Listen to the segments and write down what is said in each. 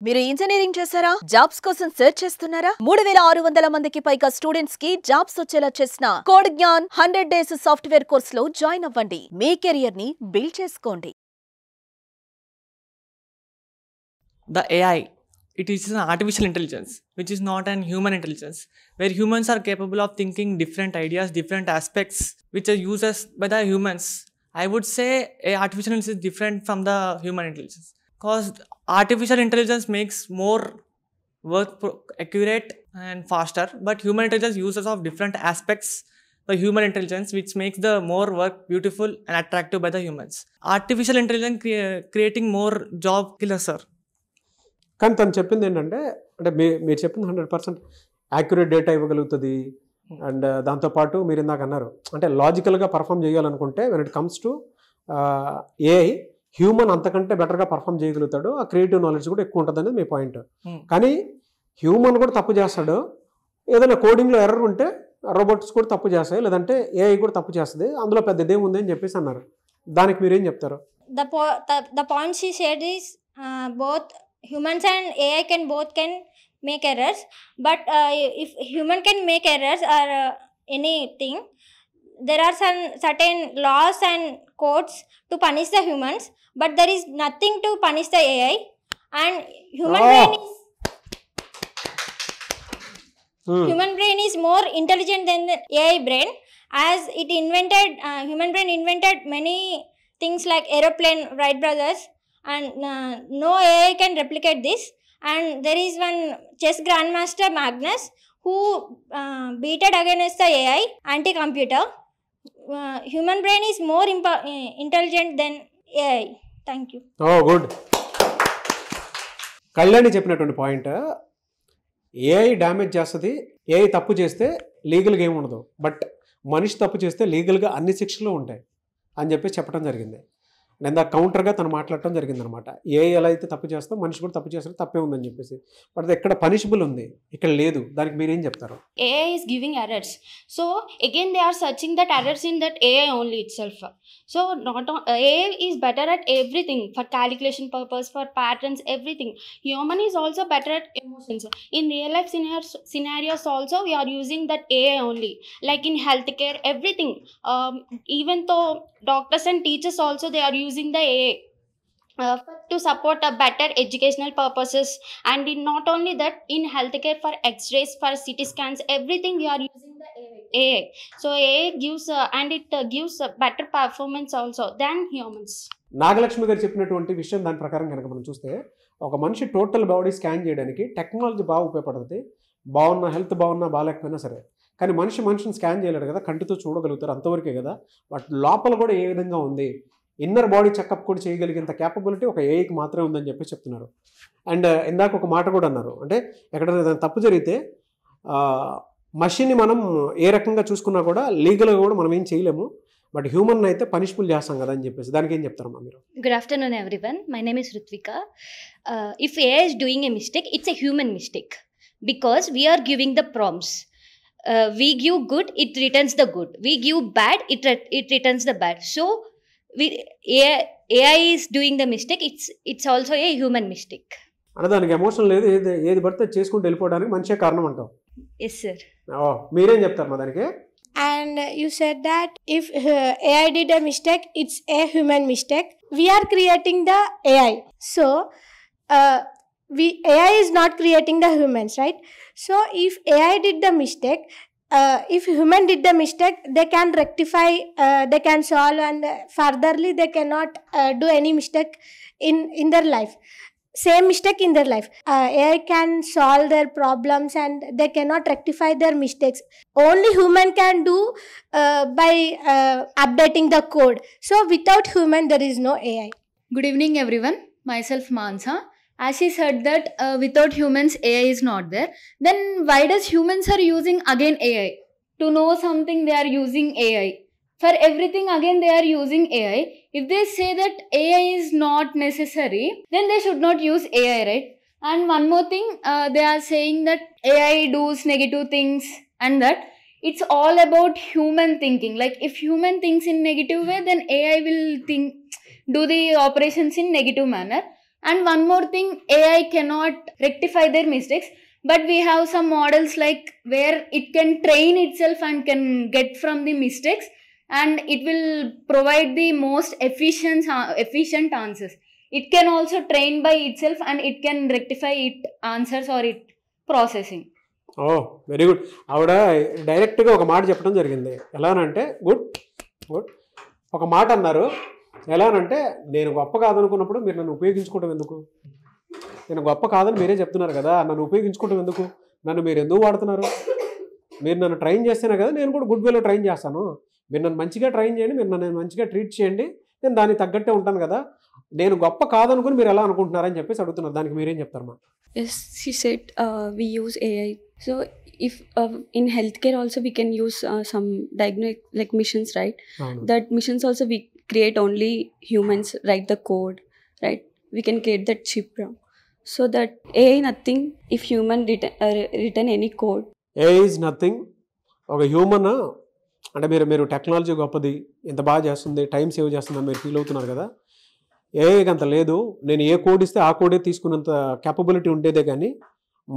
మీరు ఇంజనీరింగ్ చేశారా? జాబ్స్ కోసం సెర్చ్ చేస్తున్నారా? 3600 మందికి పైగా స్టూడెంట్స్ కి జాబ్స్ వచ్చేలా చేసిన code Gyan 100 days software course లో జాయిన్ అవ్వండి. మీ కెరియర్ ని బిల్డ్ చేసుకోండి. The AI, it is an artificial intelligence, which is not an human intelligence, where humans are capable of thinking different ideas, different aspects, which are used by the humans. I would say artificial intelligence is different from the human intelligence, because artificial intelligence makes more work accurate and faster, but human intelligence uses of different aspects the human intelligence, which makes the more work beautiful and attractive by the humans. Artificial intelligence creating more job killers, sir. కానీ తను చెప్పింది ఏంటంటే, అంటే మీరు చెప్పింది 100% accurate data ఇవ్వగలుగుతుంది. And దాంతోపాటు మీరు ఇందాక అన్నారు, అంటే లాజికల్గా పర్ఫామ్ చేయాలనుకుంటే when it comes to AI, human అంతకంటే బెటర్గా పర్ఫామ్ చేయగలుగుతాడు. ఆ క్రియేటివ్ నాలెడ్జ్ కూడా ఎక్కువ ఉంటుంది అనేది మీ పాయింట్. కానీ హ్యూమన్ కూడా తప్పు చేస్తాడు. ఏదైనా కోడింగ్లో ఎర్రర్ ఉంటే రోబోట్స్ కూడా తప్పు చేస్తాయి, లేదంటే ఏఐ కూడా తప్పు చేస్తుంది. అందులో పెద్ద ఇదేం ఉంది అని చెప్పేసి అన్నారు. దానికి మీరేం చెప్తారు? The point she said is both humans and AI can make errors, but if human can make errors or anything, there are some certain laws and codes to punish the humans, but there is nothing to punish the AI. And human brain is more intelligent than the AI brain, as it invented human brain invented many things like aeroplane, Wright brothers, and no AI can replicate this. And there is one chess grandmaster, Magnus, who beated against the AI anti-computer. Human brain is more intelligent than AI. Thank you. Oh, good. Kalyani చెప్పినటువంటి point, AI damage చేస్తుంది. AI తప్పు చేస్తే లీగల్గా ఏమి ఉండదు, but మనిషి తప్పు చేస్తే లీగల్గా అన్ని శిక్షలు ఉంటాయి అని చెప్పి చెప్పడం జరిగింది. నేను కౌంటర్గా తను మాట్లాడటం జరిగిందనమాట. ఏఐ ఎలా అయితే తప్పు చేస్తా మనిషి కూడా తప్పు చేస్తే తప్పే ఉందని చెప్పేసి, బట్ ఎక్కడ పనిషబుల్ ఉంది, ఇక్కడ లేదు. దానికి మీరేం చెప్తారు? AI is giving errors, so again they are searching that errors in that AI only itself. So AI is better at everything, for calculation purpose, for patterns, everything. Human is also better at emotions. In real life scenarios also we are using that AI only, like in healthcare, everything. Even though doctors and teachers also, they are using the AI to support a better educational purposes. And in not only that, in healthcare, for x-rays, for CT scans, everything we are using the AI. So AI gives and it gives a better performance also than humans. Nagalakshmi గారు చెప్పినటువంటి విషయం దాని ప్రకారం కనుక మనం చూస్తే, ఒక మనిషి టోటల్ బాడీ స్కాన్ చేయడానికి టెక్నాలజీ బాగా ఉపయోగపడుతుంది. బాగున్నా, హెల్త్ బాగున్నా బాగాలేకపోయినా సరే. కానీ మనిషిని స్కాన్ చేయలేడు కదా, కంటితో చూడగలుగుతారు, అంతవరకే కదా. బట్ లోపల కూడా ఏ విధంగా ఉంది, ఇన్నర్ బాడీ చెకప్ కూడా చేయగలిగేంత క్యాపబిలిటీ ఒక ఏఐకి మాత్రమే ఉందని చెప్పి చెప్తున్నారు. అండ్ ఇందాక ఒక మాట కూడా అన్నారు, అంటే ఎక్కడైనా తప్పు జరిగితే మషిన్ని మనం ఏ రకంగా చూసుకున్నా కూడా లీగల్గా కూడా మనం ఏం చేయలేము, బట్ హ్యూమన్ అయితే పనిష్బుల్ చేస్తాం కదా అని చెప్పేసి, దానికి ఏం చెప్తారమ్మా మీరు? Good afternoon everyone, my name is Rutvika. If AI is doing a mistake, it's a human mistake, because we are giving the prompts. We give good, it returns the good. We give bad, it returns the bad. So AI is doing the mistake, it's also a human mistake. అంటే దానికి emotion లేదు, ఏది పడితే చేసుకుంటూ వెళ్ళిపోవడానికి మనిషే కారణం అంటాం. Yes sir. మీరేం చెప్తారు దానికి? And you said that if AI did a mistake, it's a human mistake. We are creating the AI. So AI is not creating the humans, right? So if AI did the mistake, if human did the mistake, they can rectify, they can solve, and furtherly they cannot do any mistake in their life. Same mistake in their life. AI can solve their problems and they cannot rectify their mistakes. Only human can do by updating the code. So without human there is no AI. Good evening everyone, myself Mansa. As she said that without humans AI is not there, then why does humans are using again AI? To know something they are using AI. For everything again they are using AI. If they say that AI is not necessary, then they should not use AI, right? And one more thing, they are saying that AI does negative things, and that it's all about human thinking. Like if human thinks in negative way, then AI will do the operations in negative manner. And one more thing, AI cannot rectify their mistakes, but we have some models like where it can train itself and can get from the mistakes, and it will provide the most efficient answers. It can also train by itself and it can rectify it answers or it processing. Oh very good. ఆవిడ డైరెక్ట్గా ఒక మాట చెప్పడం జరిగింది. ఎలానంటే good ఒక మాట అన్నారు. ఎలానంటే నేను గొప్ప కాదనుకున్నప్పుడు మీరు నన్ను ఉపయోగించుకోవడం ఎందుకు? నేను గొప్ప కాదని మీరే చెప్తున్నారు కదా, నన్ను ఉపయోగించుకోవడం ఎందుకు? నన్ను మీరు ఎందుకు వాడుతున్నారు? మీరు నన్ను ట్రైన్ చేస్తేనే కదా నేను కూడా గుడ్ వేలో ట్రైన్ చేస్తాను. మీరు నన్ను మంచిగా ట్రైన్ చేయండి, మీరు నన్ను మంచిగా ట్రీట్ చేయండి, నేను దానికి తగ్గట్టే ఉంటాను కదా. నేను గొప్ప కాదనుకుని మీరు ఎలా అనుకుంటున్నారని చెప్పేసి అడుగుతున్నారు. దానికి మీరేం చెప్తారమ్మా? Yes, she said we use AI. So if in healthcare also we can use some diagnostic like missions, right? That missions also we create only humans write the code, right? We can create that chip so that AI nothing if human written any code. AI is nothing. ఒక human అంటే మీరు technology గొప్పది, ఇంత బాగా చేస్తుంది, time save చేస్తుందని మీరు feel అవుతున్నారు కదా. ఏఐకి అంత లేదు. నేను ఏ కోడ్ ఇస్తే ఆ కోడే తీసుకున్నంత క్యాపబిలిటీ ఉండేదే కానీ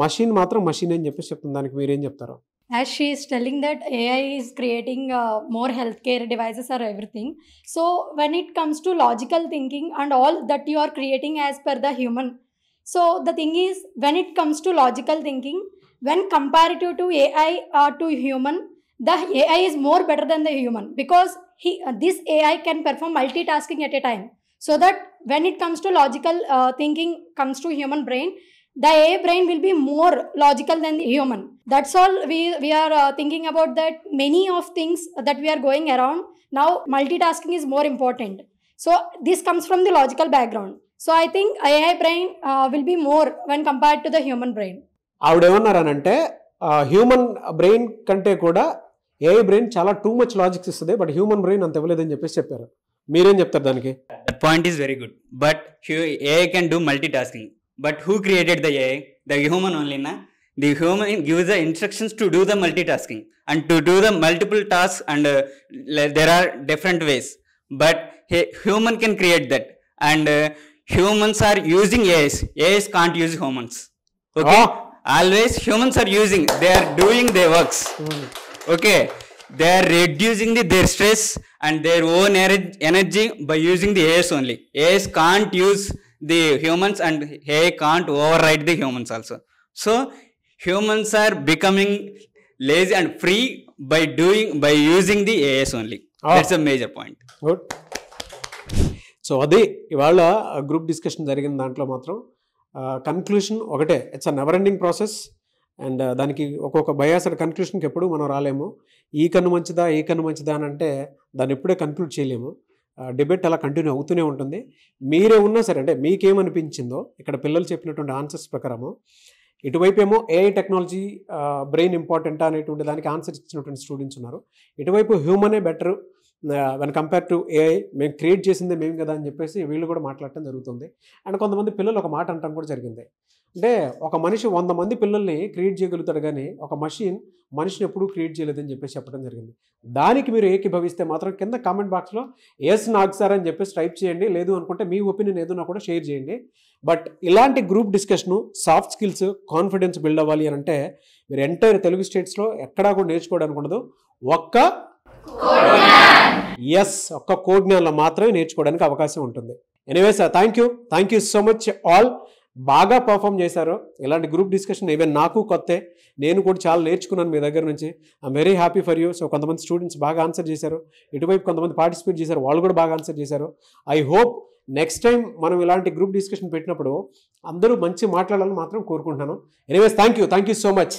మషిన్ మాత్రం మషిన్ అని చెప్పేసి చెప్తుంది. దానికి మీరేం చెప్తారు? As she is telling that AI is creating more healthcare devices or everything. So when it comes to logical thinking and all that you are creating as per the human. So the thing is, when it comes to logical thinking, when comparative to AI or to human, the AI is more better than the human because this AI can perform multitasking at a time. So that when it comes to logical thinking comes to human brain, the AI brain will be more logical than the human. That's all we are thinking about that many of things that we are going around. Now multitasking is more important. So this comes from the logical background. So I think AI brain will be more when compared to the human brain. ఆవిడేమన్నారనంటే human brain కంటే కూడా AI brain చాలా too much logics ఇస్తుంది, but human brain అంత ఇవ్వలేదని చెప్పేసి చెప్పారు. మీరేం చెప్తారు దానికి? That point is very good, but AI can do multitasking. But who created the AI? The human only, na? The human gives the instructions to do the multitasking and to do the multiple tasks, and there are different ways. But human can create that, and humans are using AIs. AIs can't use humans. Okay? Always humans are using. They are doing their works. Okay? They are reducing their stress and their own energy by using the AIs only. AIs can't use the humans, and AI can't override the humans also. So humans are becoming lazy and free by using the AIs only. That's a major point. Good. So అది ఇవాళ group discussion జరిగిన దాంట్లో మాత్రం conclusion ఒకటే, it's a never ending process. And దానికి ఒక్కొక్క biased కన్క్లూషన్కి ఎప్పుడు మనం రాలేము. ఈ కన్ను మంచిదా ఈ కన్ను మంచిదా అని అంటే దాన్ని ఎప్పుడే కన్క్లూడ్ చేయలేము. డిబేట్ అలా కంటిన్యూ అవుతూనే ఉంటుంది. మీరే ఉన్నా సరే, అంటే మీకేమనిపించిందో ఇక్కడ పిల్లలు చెప్పినటువంటి ఆన్సర్స్ ప్రకారము, ఇటువైపు ఏమో ఏఐ టెక్నాలజీ బ్రెయిన్ ఇంపార్టెంటా అనేటువంటి దానికి ఆన్సర్ ఇచ్చినటువంటి స్టూడెంట్స్ ఉన్నారు. ఇటువైపు హ్యూమనే better when compare to AI, మేము క్రియేట్ చేసిందే మేము కదా అని చెప్పేసి వీళ్ళు కూడా మాట్లాడటం జరుగుతుంది. అండ్ కొంతమంది పిల్లలు ఒక మాట అనటం కూడా జరిగింది. అంటే ఒక మనిషి 100 మంది పిల్లల్ని క్రియేట్ చేయగలుగుతాడు కానీ ఒక మనిషిని ఎప్పుడూ క్రియేట్ చేయలేదని చెప్పేసి చెప్పడం జరిగింది. దానికి మీరు ఏకీభవిస్తే మాత్రం కింద కామెంట్ బాక్స్లో ఎస్ నాకు సార్ అని చెప్పేసి టైప్ చేయండి. లేదు అనుకుంటే మీ ఒపీనియన్ ఏదైనా కూడా షేర్ చేయండి. బట్ ఇలాంటి group discussion, soft skills, confidence build అవ్వాలి అని అంటే మీరు ఎంటైర్ తెలుగు స్టేట్స్లో ఎక్కడా కూడా నేర్చుకోవడానికి ఉండదు. ఒక్క కోడ్ జ్ఞానంలో మాత్రమే నేర్చుకోవడానికి అవకాశం ఉంటుంది. Anyways thank you so much all. బాగా పర్ఫామ్ చేశారు. ఇలాంటి గ్రూప్ డిస్కషన్ ఈవెన్ నాకు కొత్తే, నేను కూడా చాలా నేర్చుకున్నాను మీ దగ్గర నుంచి. I'm very happy for you. So కొంతమంది స్టూడెంట్స్ బాగా ఆన్సర్ చేశారు, ఇటువైపు కొంతమంది పార్టిసిపేట్ చేశారు, వాళ్ళు కూడా బాగా ఆన్సర్ చేశారు. ఐ హోప్ నెక్స్ట్ టైం మనం ఇలాంటి గ్రూప్ డిస్కషన్ పెట్టినప్పుడు అందరూ మంచి మాట్లాడాలని మాత్రం కోరుకుంటున్నాను. Anyways thank you so much.